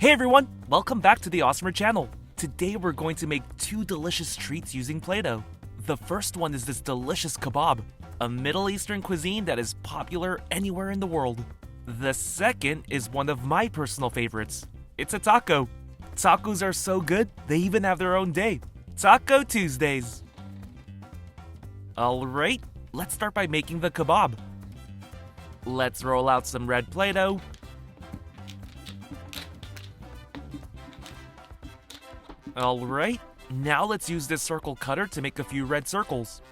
Hey everyone, welcome back to the AWESMR channel. Today we're going to make two delicious treats using Play-Doh. The first one is this delicious kebab, a Middle Eastern cuisine that is popular anywhere in the world. The second is one of my personal favorites. It's a taco. Tacos are so good, they even have their own day, Taco Tuesdays. Alright, let's start by making the kebab. Let's roll out some red Play-Doh. Alright, now let's use this circle cutter to make a few red circles.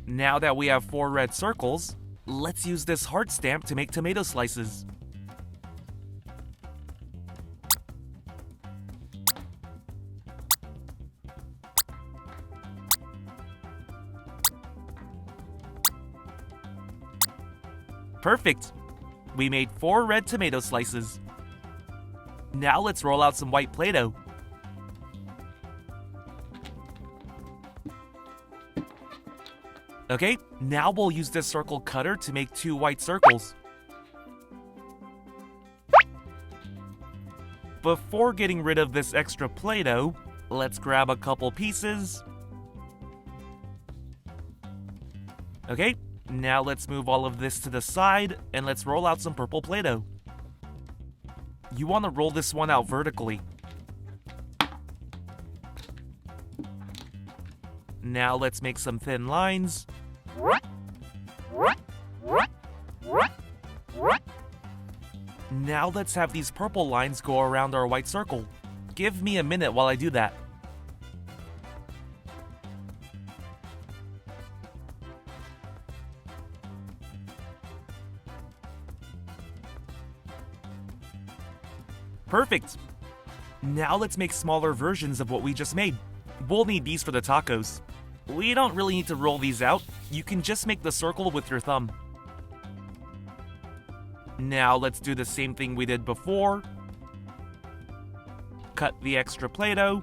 Now that we have 4 red circles, let's use this heart stamp to make tomato slices. Perfect! We made 4 red tomato slices. Now let's roll out some white Play-Doh. Okay, now we'll use this circle cutter to make 2 white circles. Before getting rid of this extra Play-Doh, let's grab a couple pieces. Okay, now let's move all of this to the side and let's roll out some purple Play-Doh. You want to roll this one out vertically. Now let's make some thin lines. Now let's have these purple lines go around our white circle. Give me a minute while I do that. Perfect! Now let's make smaller versions of what we just made. We'll need these for the tacos. We don't really need to roll these out, you can just make the circle with your thumb. Now let's do the same thing we did before. Cut the extra Play-Doh.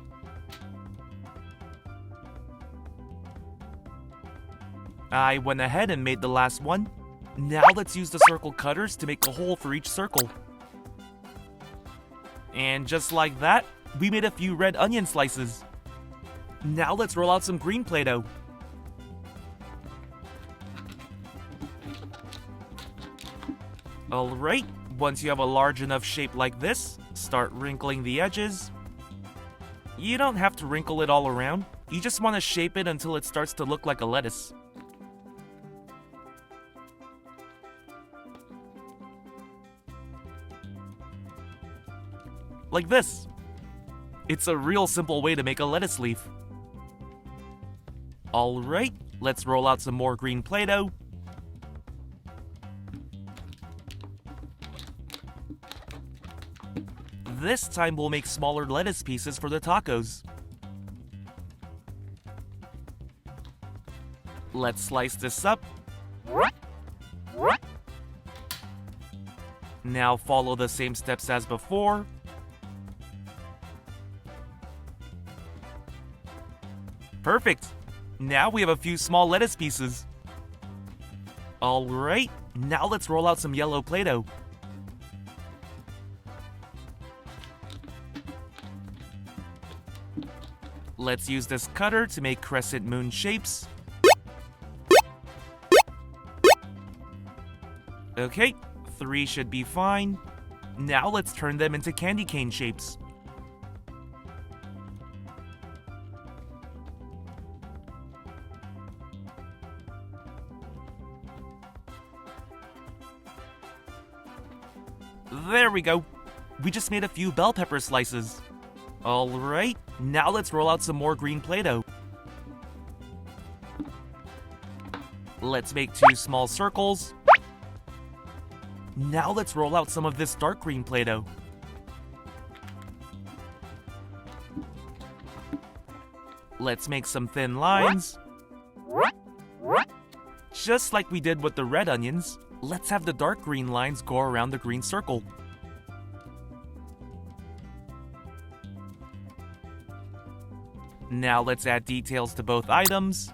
I went ahead and made the last one. Now let's use the circle cutters to make a hole for each circle. And just like that, we made a few red onion slices. Now let's roll out some green Play-Doh. Alright, once you have a large enough shape like this, start wrinkling the edges. You don't have to wrinkle it all around, you just want to shape it until it starts to look like a lettuce. Like this. It's a real simple way to make a lettuce leaf. Alright, let's roll out some more green Play-Doh. This time we'll make smaller lettuce pieces for the tacos. Let's slice this up. Now follow the same steps as before. Perfect! Now we have a few small lettuce pieces. Alright, now let's roll out some yellow Play-Doh. Let's use this cutter to make crescent moon shapes. Okay, 3 should be fine. Now let's turn them into candy cane shapes. There we go! We just made a few bell pepper slices. Alright, now let's roll out some more green Play-Doh. Let's make 2 small circles. Now let's roll out some of this dark green Play-Doh. Let's make some thin lines. Just like we did with the red onions, let's have the dark green lines go around the green circle. Now let's add details to both items.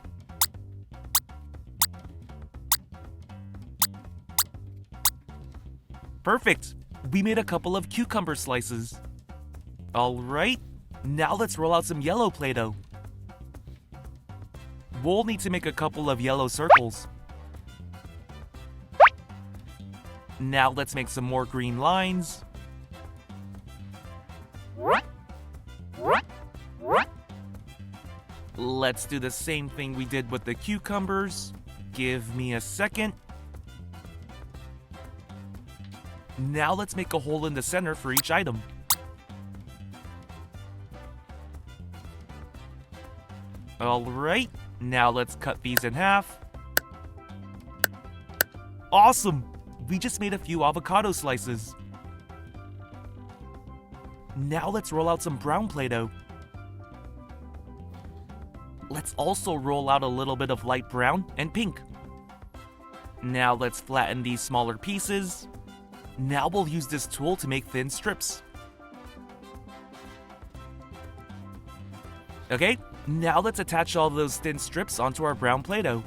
Perfect! We made a couple of cucumber slices. Alright, now let's roll out some yellow Play-Doh. We'll need to make a couple of yellow circles. Now let's make some more green lines. Let's do the same thing we did with the cucumbers. Give me a second. Now let's make a hole in the center for each item. Alright, now let's cut these in half. Awesome! We just made a few avocado slices. Now let's roll out some brown Play-Doh. Let's also roll out a little bit of light brown and pink. Now let's flatten these smaller pieces. Now we'll use this tool to make thin strips. Okay, now let's attach all those thin strips onto our brown Play-Doh.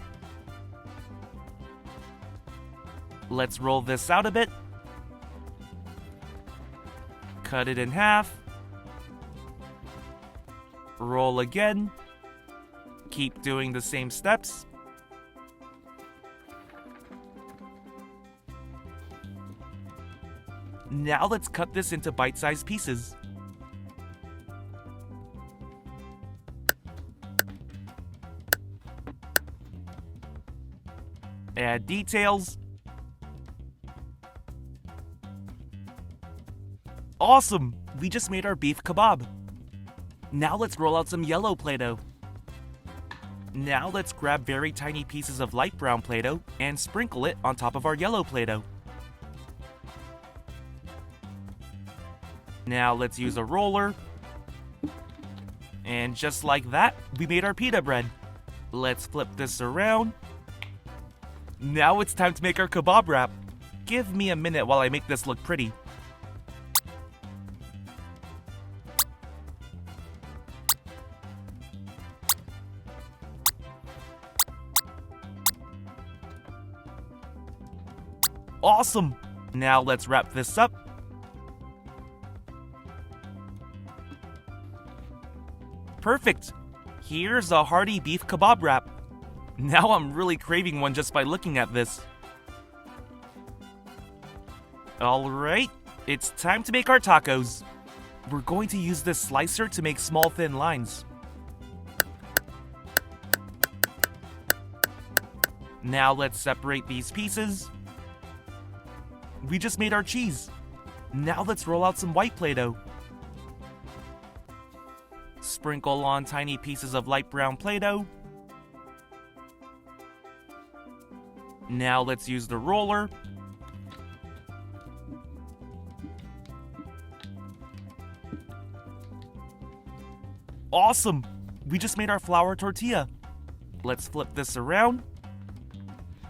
Let's roll this out a bit. Cut it in half. Roll again. Keep doing the same steps. Now let's cut this into bite-sized pieces. Add details. Awesome! We just made our beef kebab. Now let's roll out some yellow Play-Doh. Now let's grab very tiny pieces of light brown Play-Doh and sprinkle it on top of our yellow Play-Doh. Now let's use a roller. And just like that, we made our pita bread. Let's flip this around. Now it's time to make our kebab wrap. Give me a minute while I make this look pretty. Awesome! Now let's wrap this up. Perfect! Here's a hearty beef kebab wrap. Now I'm really craving one just by looking at this. Alright, it's time to make our tacos. We're going to use this slicer to make small thin lines. Now let's separate these pieces. We just made our cheese. Now let's roll out some white Play-Doh. Sprinkle on tiny pieces of light brown Play-Doh. Now let's use the roller. Awesome! We just made our flour tortilla. Let's flip this around.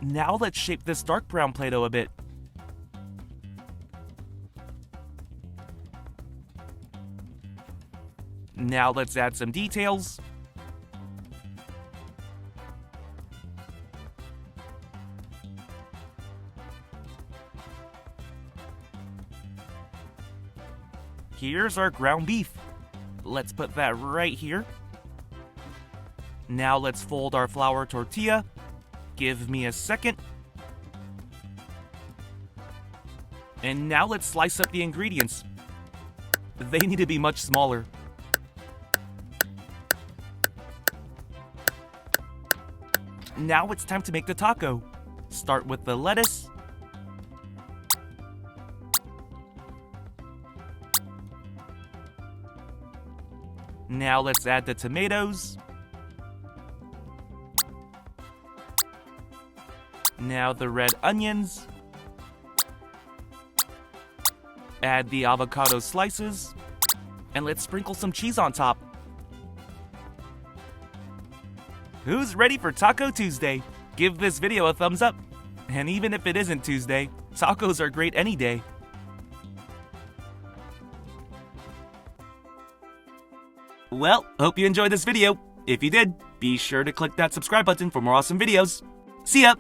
Now let's shape this dark brown Play-Doh a bit. Now let's add some details. Here's our ground beef. Let's put that right here. Now let's fold our flour tortilla. Give me a second. And now let's slice up the ingredients. They need to be much smaller. Now it's time to make the taco. Start with the lettuce. Now let's add the tomatoes. Now the red onions. Add the avocado slices. And let's sprinkle some cheese on top. Who's ready for Taco Tuesday? Give this video a thumbs up. And even if it isn't Tuesday, tacos are great any day. Well, hope you enjoyed this video. If you did, be sure to click that subscribe button for more awesome videos. See ya!